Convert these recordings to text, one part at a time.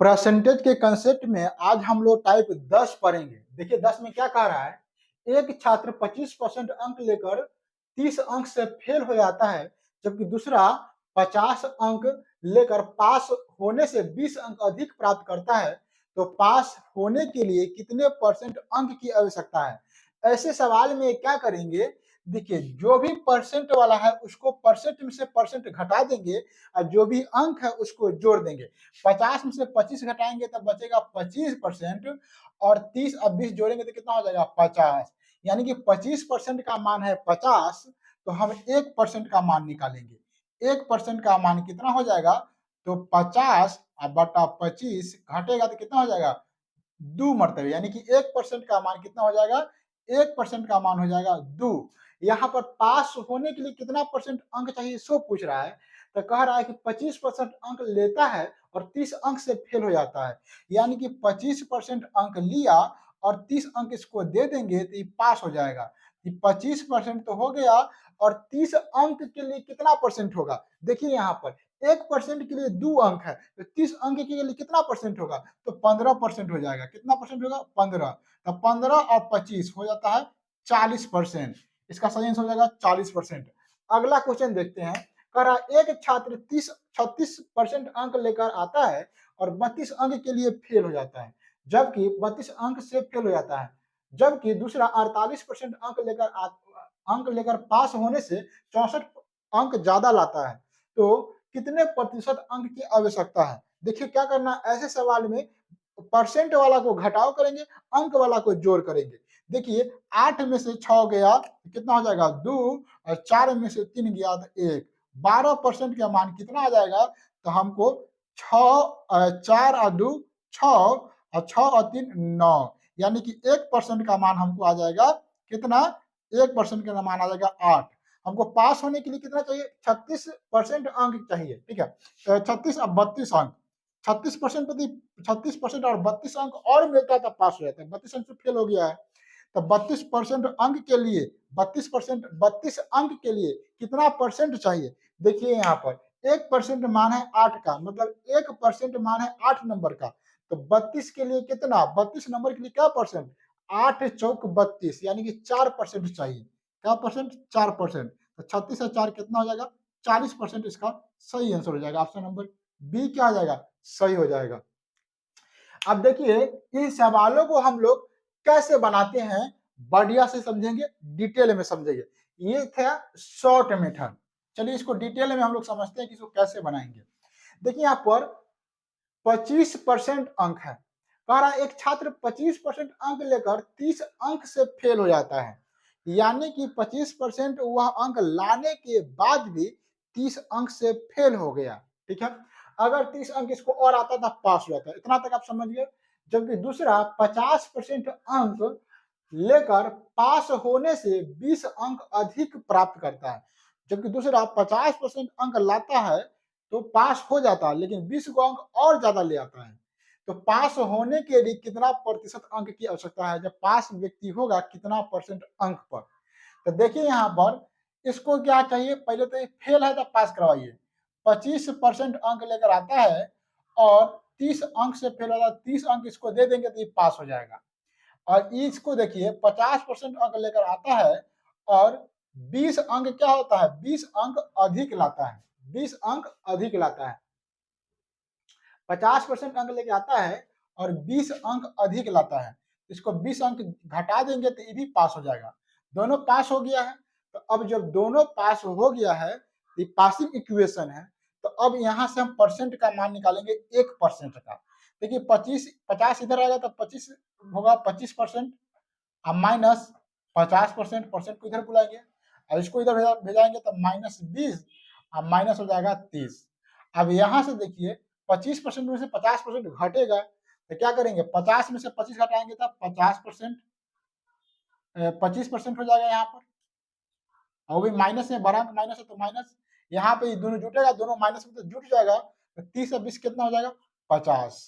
Percentage के concept में आज हम लोग टाइप 10 पढ़ेंगे। देखिए 10 में क्या कह रहा है, एक छात्र 25% अंक लेकर 30 अंक से फेल हो जाता है, जबकि दूसरा 50 अंक लेकर पास होने से 20 अंक अधिक प्राप्त करता है। तो पास होने के लिए कितने परसेंट अंक की आवश्यकता है? ऐसे सवाल में क्या करेंगे, देखिए जो भी परसेंट वाला है उसको परसेंट में से परसेंट घटा देंगे और जो भी अंक है उसको जोड़ देंगे। 50 में से 25 घटाएंगे तब बचेगा 25% और 30 और 20 जोड़ेंगे तो कितना हो जाएगा 50। यानी कि 25% का मान है 50, तो हम 1% का मान निकालेंगे। 1% का मान कितना हो जाएगा, तो 50 बटा 25 घटेगा तो कितना हो जाएगा 2 मरतबे, यानी कि 1% का मान कितना हो जाएगा, 1% का मान हो जाएगा 2। यहाँ पर पास होने के लिए कितना परसेंट अंक चाहिए सो पूछ रहा है, तो कह रहा है कि 25% अंक लेता है और 30 अंक से फेल हो जाता है, यानी कि 25% अंक लिया और 30 अंक इसको दे देंगे तो ये पास हो जाएगा। 25% तो हो गया और 30 अंक के लिए कितना परसेंट होगा, देखिए यहाँ पर 1% के लिए 2 अंक है, तो 30 अंक के लिए कितना परसेंट होगा, तो 15% हो जाएगा। कितना परसेंट होगा, 15। तो 15 और 25 हो जाता है 40%। इसका सही आंसर हो जाएगा 40%। अगला क्वेश्चन देखते हैं। कह रहा एक छात्र 36% अंक लेकर आता है और 32 अंक के लिए फेल हो जाता है, जबकि 32 अंक से फेल हो जाता है, जबकि दूसरा 48% अंक लेकर पास होने से 64 अंक ज्यादा लाता है। तो कितने प्रतिशत अंक की आवश्यकता है? देखिए क्या करना है, ऐसे सवाल में परसेंट वाला को घटाव करेंगे, अंक वाला को जोड़ करेंगे। देखिए 8 में से 6 गया कितना हो जाएगा 2, और 4 में से 3 गया तो 1। 12% का मान कितना आ जाएगा, तो हमको 4 और 2 6 और 6 और 3 9, यानी कि 1% का मान हमको आ जाएगा कितना, 1% का मान आ जाएगा 8। हमको पास होने के लिए कितना चाहिए, 36% अंक चाहिए, ठीक है। 36 और 32 अंक, 36% 36% और 32 अंक और मिलता है तब पास हो जाता है। 32 अंक से फेल हो गया है, तो 32% अंक के लिए 32 अंक के लिए कितना परसेंट चाहिए, देखिए यहाँ पर 1% मान है 8 का, मतलब 1% मान है 8 नंबर का। तो 32 के लिए कितना, 32 नंबर के लिए क्या परसेंट, 8 चौक 32, यानी कि 4% चाहिए। क्या परसेंट, 4%। तो 36 और 4 कितना हो जाएगा, 40%। इसका सही आंसर हो जाएगा ऑप्शन नंबर बी, क्या हो जाएगा, सही हो जाएगा। अब देखिए इन सवालों को हम लोग कैसे बनाते हैं, बढ़िया से समझेंगे, डिटेल में समझेंगे। ये था शॉर्ट मेथड। चलिए इसको डिटेल में हम लोग समझते हैं कि इसको कैसे बनाएंगे। देखिए यहाँ पर 25% अंक है, कह रहा है एक छात्र 25% अंक लेकर 30 अंक से फेल हो जाता है, यानी कि 25% वह अंक लाने के बाद भी 30 अंक से फेल हो गया, ठीक है। अगर 30 अंक इसको और आता था पास हो जाता, इतना तक आप समझ गए। जबकि दूसरा 50% अंक लेकर पास होने से 20 अंक अधिक प्राप्त करता है, जबकि दूसरा 50% अंक लाता है तो पास हो जाता है, लेकिन 20 को अंक और ज्यादा ले आता है। तो पास होने के लिए कितना प्रतिशत अंक की आवश्यकता है, जब पास व्यक्ति होगा कितना परसेंट अंक पर। तो देखिए यहाँ पर इसको क्या चाहिए, पहले तो फेल है तो पास करवाइए। 25% अंक लेकर आता है और 30 अंक से फेल होगा, 30 अंक इसको दे देंगे तो ये पास हो जाएगा। और इसको देखिए 50% अंक लेकर आता है और 20 अंक क्या होता है, 20 अंक अधिक लाता है, 20 अंक अधिक लाता है। 50% अंक लेके आता है और 20 अंक अधिक लाता है, इसको 20 अंक घटा देंगे तो ये भी पास हो जाएगा। दोनों पास हो गया है। तो अब जब दोनों पास हो गया है तो ये पासिंग इक्वेशन है। तो अब यहाँ से हम परसेंट का मान निकालेंगे 1% का। देखिए 50 इधर आएगा तो 25 होगा, 25% अब माइनस 50%, परसेंट को इधर बुलाएंगे और इसको इधर भेजाएंगे तो -20 और माइनस हो जाएगा 30। अब यहाँ से देखिए 25% में से 50% घटेगा तो क्या करेंगे, 50 में से 25 घटाएंगे तो 50%, 25% हो जाएगा यहाँ पर। और भी माइनस में, बड़ा माइनस है तो माइनस, यहाँ पे दोनों जुटेगा, दोनों माइनस में तो जुट जाएगा, तो 30 और 20 कितना हो जाएगा 50,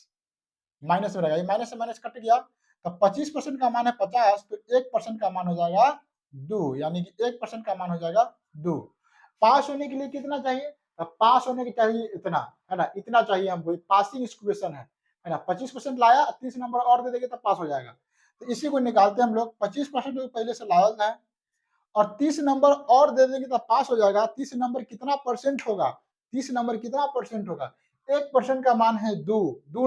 माइनस में रहेगा, ये माइनस से माइनस कट गया। तो 25% का मान है 50, तो 1% का मान हो जाएगा 2, यानी कि 1% का मान हो जाएगा 2। पास होने के लिए कितना चाहिए, तो पास होने के चाहिए इतना, है ना, इतना चाहिए हमको, पासिंग इक्वेशन है। है ना, 25% लाया, 30 नंबर और दे देंगे तो पास हो जाएगा। तो इसी को निकालते हैं हम लोग, 25% तो पहले से लाया है और 30 नंबर और दे देंगे तो पास हो जाएगा। 30 नंबर कितना परसेंट होगा, 30 नंबर कितना परसेंट होगा, 1% का मान है 2, 2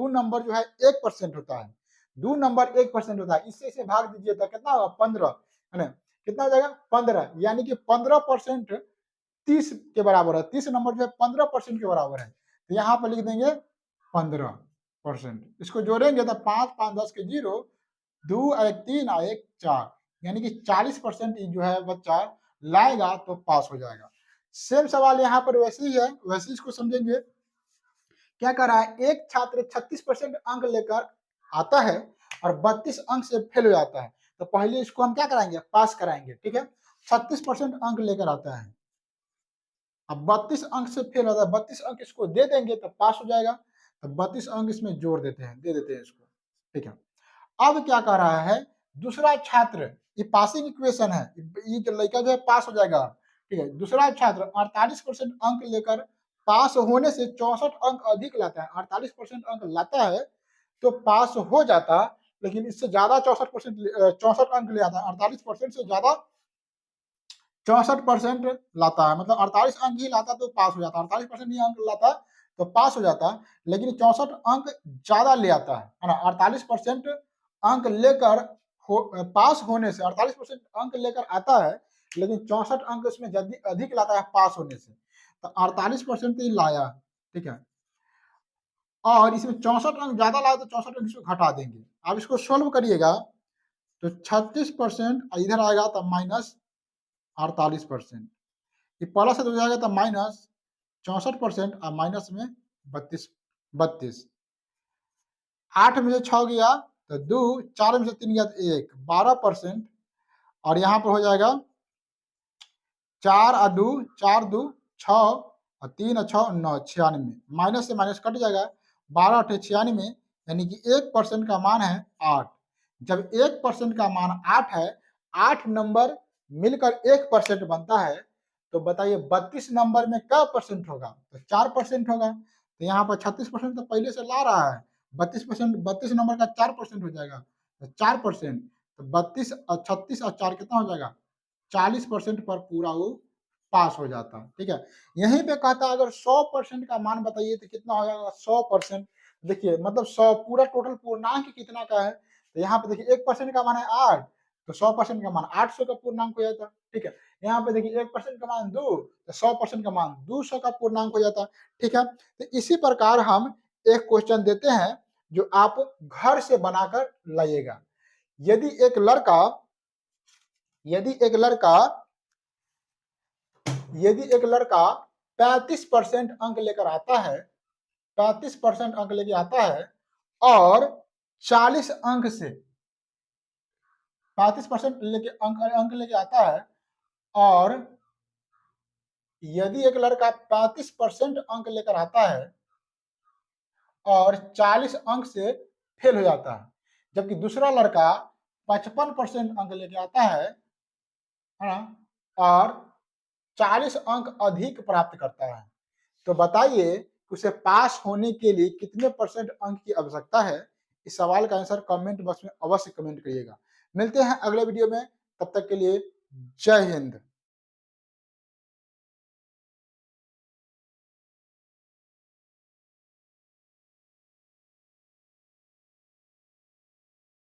नंबर जो है 1% होता है, 2 नंबर 1% होता है। इससे इसे भाग दीजिए तो कितना होगा, 15, है ना, कितना हो जाएगा 15, यानी कि 15% 30 के बराबर है, 30 नंबर जो है 15% के बराबर है। तो यहाँ पर लिख देंगे 15%। इसको जोड़ेंगे तो 5 5 10 के 0, 2 1 3 और 1 4, यानी कि 40% जो है बच्चा लाएगा तो पास हो जाएगा। सेम सवाल यहाँ पर वैसे ही है, वैसे इसको समझेंगे। क्या कर रहा है, एक छात्र 36% अंक लेकर आता है और 32 अंक से फेल हो जाता है। तो पहले इसको हम क्या कराएंगे, पास कराएंगे, ठीक है। 36% अंक लेकर आता है, अब 32 अंक से फेल होता है, 32 अंक इसको दे देंगे तो पास हो जाएगा। तो 32 अंक इसमें जोड़ देते हैं, दे देते हैं इसको, ठीक है। अब क्या कह रहा है, दूसरा छात्र, ये पासिंग इक्वेशन है, ये जो लड़का जो है पास हो जाएगा, ठीक है। दूसरा छात्र 48% अंक लेकर पास होने से 64 अंक अधिक लाता है, 48% अंक लाता है तो पास हो जाता, लेकिन इससे ज्यादा 64 अंक ले आता है, 48% से ज्यादा 64% लाता है, मतलब 48 अंक ही लाता तो पास हो जाता, 48% ही अंक लाता तो पास हो जाता, लेकिन 64 अंक ज्यादा ले आता है ना। 48% अंक लेकर पास होने से, 48% अंक लेकर आता है लेकिन 64 अंक इसमें अधिक लाता है पास होने से, तो 48% ही लाया, ठीक है। और इसमें 64 अंक ज्यादा लाया तो 64 अंक इसको घटा देंगे। अब इसको सोल्व करिएगा तो 36% इधर आएगा तो माइनस 48%, ये प्लस हो जाएगा तो माइनस 64% और माइनस में 32, 8 में से 6 गया तो 2, 4 में से 3 गया तो 1, 12%। और यहाँ पर हो जाएगा 4 और 2, 4 2 6 और 3 और 6 9, 96, माइनस से माइनस कट जाएगा, 12 8 96, यानी कि 1% का मान है 8। जब 1% का मान 8 है, 8 नंबर मिलकर 1% बनता है, तो बताइए 32 नंबर में क्या परसेंट होगा, तो 4% होगा। तो यहाँ पर 36% तो पहले से ला रहा है, 32 नंबर का 4% हो जाएगा, तो 4%, तो 32 और 36 और 4 कितना हो जाएगा, 40% पर पूरा वो पास हो जाता, ठीक है। यहीं पे कहता है अगर 100% का मान बताइए तो कितना हो जाएगा, 100%। देखिए मतलब 100 पूरा टोटल पूर्णांक कितना का है, तो यहाँ पे देखिए 1% का मान है 8, तो 100% का मान 800 का पूर्णांक हो जाता, ठीक है। यहाँ पे देखिए 1% का मान 2, तो 100% का मान 200 का पूर्णांक हो जाता, ठीक है। तो इसी प्रकार हम एक क्वेश्चन देते हैं जो आप घर से बनाकर लाइएगा। यदि एक लड़का यदि एक लड़का यदि एक लड़का 35% अंक लेकर आता है, 35% अंक लेके आता है और 40 अंक से 35% लेके अंक लेके आता है, और यदि एक लड़का 35% अंक लेकर आता है और 40 अंक से फेल हो जाता है, जबकि दूसरा लड़का 55% अंक लेके आता है ना, और 40 अंक अधिक प्राप्त करता है, तो बताइए कि उसे पास होने के लिए कितने परसेंट अंक की आवश्यकता है। इस सवाल का आंसर कमेंट बॉक्स में अवश्य कमेंट करिएगा। मिलते हैं अगले वीडियो में, तब तक के लिए जय हिंद।